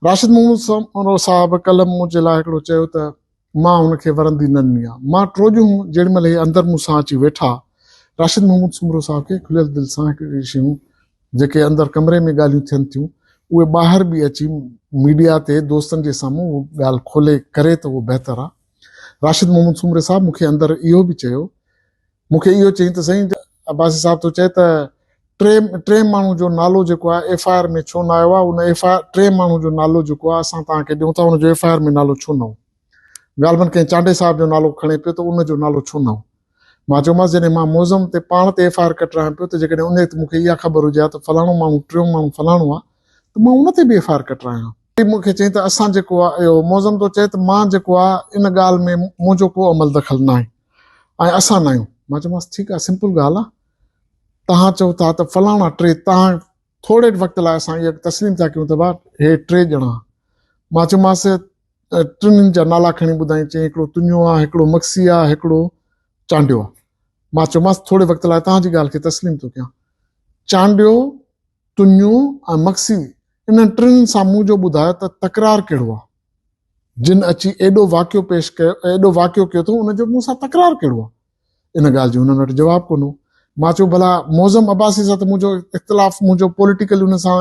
राशिद मोहम्मद साहब कल मुझे लाइ हिकिड़ो चयो त मां हुनखे वरंदी न ॾिनी आहे। मां ट्रोॼूं जेॾी महिल अंदरि मूंसां अची वेठा राशिद मोहम्मद सुमरो साहब खे खुलियल दिलि सां हिकिड़ी शयूं जेके अंदरि कमरे में ॻाल्हियूं थियनि थियूं उहे ॿाहिरि बि अची मीडिया ते दोस्तनि जे साम्हूं उहो ॻाल्हि खोले करे त उहो बहितर आहे। राशिद मोहम्मद सुमरे साहब मूंखे अंदरि इहो बि चयो, मूंखे इहो चई त साईं अब्बासी साहब तो चए त टे माण्हू जो नालो जेको आहे FIR में छो न आयो आहे, उन FIR टे माण्हू जो नालो जेको आहे असां तव्हांखे ॾियूं था, उनजो FIR में नालो छो न हो। ग़ालिबन कंहिं चांडे साहब जो नालो खणे पियो त उनजो नालो छो न हो। मां चयोमांसि जॾहिं मां मौज़म ते पाण ते FIR कटरायां पियो त जेकॾहिं उन ते मूंखे इहा ख़बर हुजे त फलाणो माण्हू टियों माण्हू फलाणो आहे त मां उन ते बि FIR कटरायां। मूंखे चई त असां जेको आहे इहो मौज़म तो चए त मां जेको आहे इन ॻाल्हि में मुंहिंजो को अमल दख़ल न आहे ऐं असां न आहियूं। मां चयोमांसि ठीकु आहे, सिंपल ॻाल्हि आहे, तव्हां चओ था त फलाणा टे, तव्हां थोरे वक़्त लाइ असां इहा तस्लीम था कयूं त भाउ हे टे ॼणा। मां चयोमांसि टिनिनि जा नाला खणी ॿुधाई, चई हिकिड़ो तुंहिंजो आहे, हिकिड़ो मक्सी आहे, हिकिड़ो चांडियो आहे। मां चयोमांसि थोरे वक़्त लाइ तव्हांजी ॻाल्हि खे तस्लीम थो कयां, चांडियो, तुंहिंजो ऐं मक्सी, इन्हनि टिनि सां मुंहिंजो ॿुधायो त तकरार कहिड़ो आहे। जिन अची एॾो वाक़ियो पेश कयो, एॾो वाक़ियो कयो अथऊं, उनजो मूंसां तकरार कहिड़ो आहे। इन ॻाल्हि जो हुननि वटि जवाबु कोन हो। मां चयो भला मौज़म अब्बासी सां त मुंहिंजो इख़्तिलाफ़, मुंहिंजो पॉलिटिकल हुन सां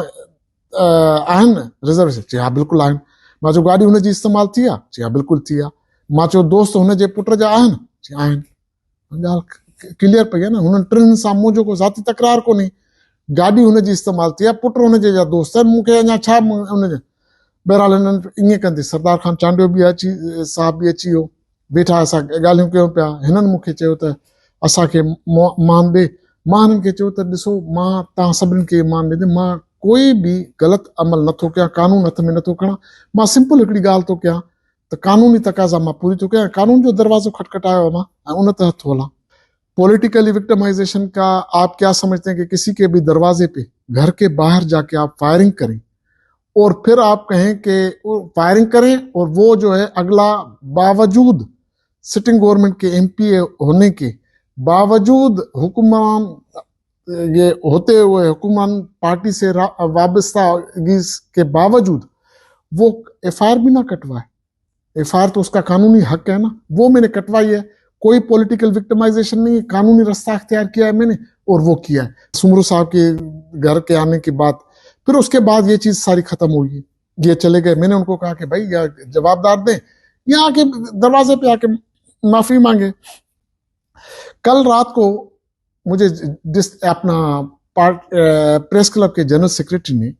आहिनि न रिज़र्वेशन? चई हा बिल्कुलु आहिनि। मां चयो गाॾी हुनजी इस्तेमालु थी आहे? चई हा बिल्कुलु थी आहे। मां चयो दोस्त हुनजे पुट जा आहिनि? चई आहिनि। ॻाल्हि क्लियर पई आहे न, हुननि टिनि सां मुंहिंजो को ज़ाती तकरार कोन्हे। गाॾी हुनजी इस्तेमालु थी आहे, पुट हुनजे जा दोस्त आहिनि, मूंखे अञा छा हुनजे। बहरहाल हिननि ईअं कंदे सरदार ख़ान चांडियो बि अची साहब बि अची वियो, वेठा असां ॻाल्हियूं कयूं पिया। हिननि मूंखे चयो त असांखे मान ॾे। मां हिननि खे चयो त ॾिसो, मां तव्हां सभिनीनि खे मान ॾींदुमि, मां कोई बि ग़लति अमल नथो कयां, कानून हथ में नथो खणां। मां सिंपल हिकिड़ी ॻाल्हि थो कयां त कानूनी तक़ाज़ा मां पूरी थो कयां, कानून जो दरवाज़ो खटखटायो आहे मां ऐं उन ते हथु हलां। पॉलिटिकली विक्टिमाइजेशन का आप क्या समझते हैं कि किसी के भी दरवाजे पे घर के बाहर जाके आप फायरिंग करें और फिर आप कहें कि फायरिंग करें और वो जो है अगला बावजूद सिटिंग गवर्नमेंट के MP होने के बावजूद हुक्मरान ये होते हुए हुक्मरान पार्टी से वाबस्ता के बावजूद वो FIR भी ना कटवाए। FIR तो उसका कानूनी हक है ना, वो मैंने कटवाई है। कोई पॉलिटिकल विक्टिमाइजेशन नहीं है, कानूनी रास्ता अख्तियार किया है मैंने और वो किया है। सुमरू साहब के घर के आने के बाद फिर उसके बाद ये चीज सारी खत्म हुई, ये चले गए। मैंने उनको कहा कि भाई या जवाबदार दें या आके दरवाजे पे आके माफी मांगे। कल रात को मुझे अपना प्रेस क्लब के जनरल सेक्रेटरी ने,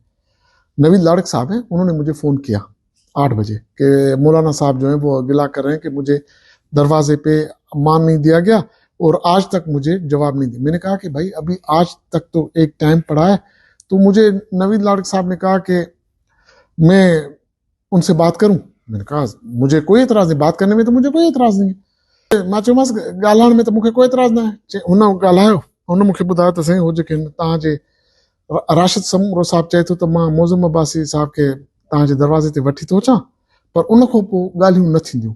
नवीद लाड़क साहब हैं, उन्होंने मुझे फ़ोन किया 8 बजे कि मौलाना साहब जो हैं वो गिला कर रहे हैं कि मुझे दरवाजे पे मान नहीं दिया गया और आज तक मुझे जवाब नहीं दिया। मैंने कहा कि भाई अभी आज तक तो एक टाइम पड़ा है। तो मुझे नवीद लाड़क साहब ने कहा कि मैं उनसे बात करूं। मैंने कहा मुझे कोई एतराज़ नहीं, बात करने में तो मुझे कोई एतराज़ नहीं है। मां चयोमांसि ॻाल्हाइण में त मूंखे कोई एतराज़ न आहे। हुन ॻाल्हायो, हुन मूंखे ॿुधायो त साईं हो जेके तव्हांजे राशिद सुमरो साहब चए थो त मां मौज़म अब्बासी साहब खे तव्हांजे दरवाज़े ते वठी थो अचां, पर उन खां पोइ ॻाल्हियूं न थींदियूं।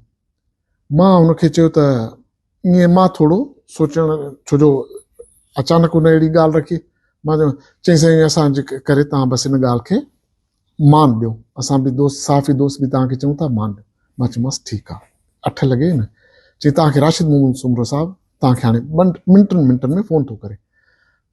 मां हुनखे चयो त ईअं मां थोरो सोचणु, छो जो अचानक हुन अहिड़ी ॻाल्हि रखी। मां चई साईं असांजे करे तव्हां बसि हिन ॻाल्हि खे मान ॾियो, असां बि दोस्त साफ़ी दोस्त बि तव्हांखे चऊं था, मान ॾियो। मां चयोमांसि ठीकु आहे। 8 लॻे न, चई तव्हांखे राशिद मोहम्मद सुमरो साहब तव्हांखे हाणे मिंटनि में फ़ोन थो करे।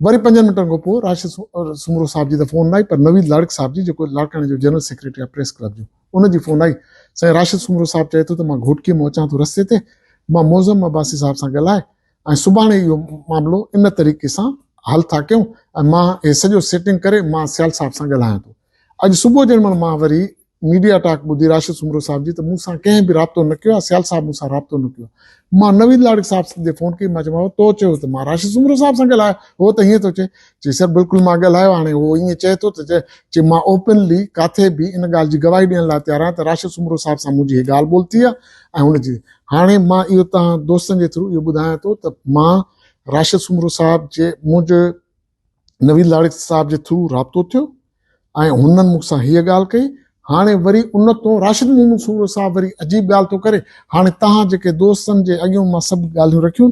वरी 5 मिंटनि खां पोइ राशिद सुमरो साहब जी त फ़ोन न आई, पर नवीद लाड़क साहब जी, जेको लाड़काणे जो जनरल सेक्रेटरी आहे प्रेस क्लब जो, उनजी फ़ोन आई। साईं राशिद सुमरो साहब चए थो त मां घोटकीअ में अचां थो रस्ते ते, मां मौज़म अब्बासी साहब सां ॻाल्हाए ऐं सुभाणे इहो मामिलो इन तरीक़े सां हल था कयूं ऐं मां इहे सॼो सेटिंग करे मां सियाल साहब सां ॻाल्हायां थो। अॼु सुबुह जेॾी महिल मां वरी मीडिया टॉक ॿुधी राशिद सुमरो साहब जी, त मूंसां कंहिं बि राब्तो न कयो आहे, सियाल साहब मूंसां राब्तो न कयो। मां नवीद लाड़क साहब ते फ़ोन कई, मां चयोमांव तो चयो त मां राशिद सुमरो साहब सां ॻाल्हायो, हो त हीअं थो चए। चई सर बिल्कुलु मां ॻाल्हायो, हाणे उहो ईअं चए थो त चए मां ओपनली काथे बि इन ॻाल्हि जी गवाही ॾियण लाइ तयारु आहियां त राशिद सुमरो साहब सां मुंहिंजी हीअ ॻाल्हि ॿोल थी आहे ऐं हुनजी हाणे मां इहो तव्हां दोस्तनि जे थ्रू इहो ॿुधायां थो त मां राशिद सुमरो साहब जे मुंहिंजे नवीद लाड़क साहब जे थ्रू राब्तो थियो ऐं हुननि मूंसां हीअ ॻाल्हि कई। हाणे वरी उन तो राशिद मोहम्मद सुमरो साहब वरी अजीब ॻाल्हि थो करे। हाणे तव्हां जेके दोस्तनि जे अॻियां मां सभु ॻाल्हियूं रखियूं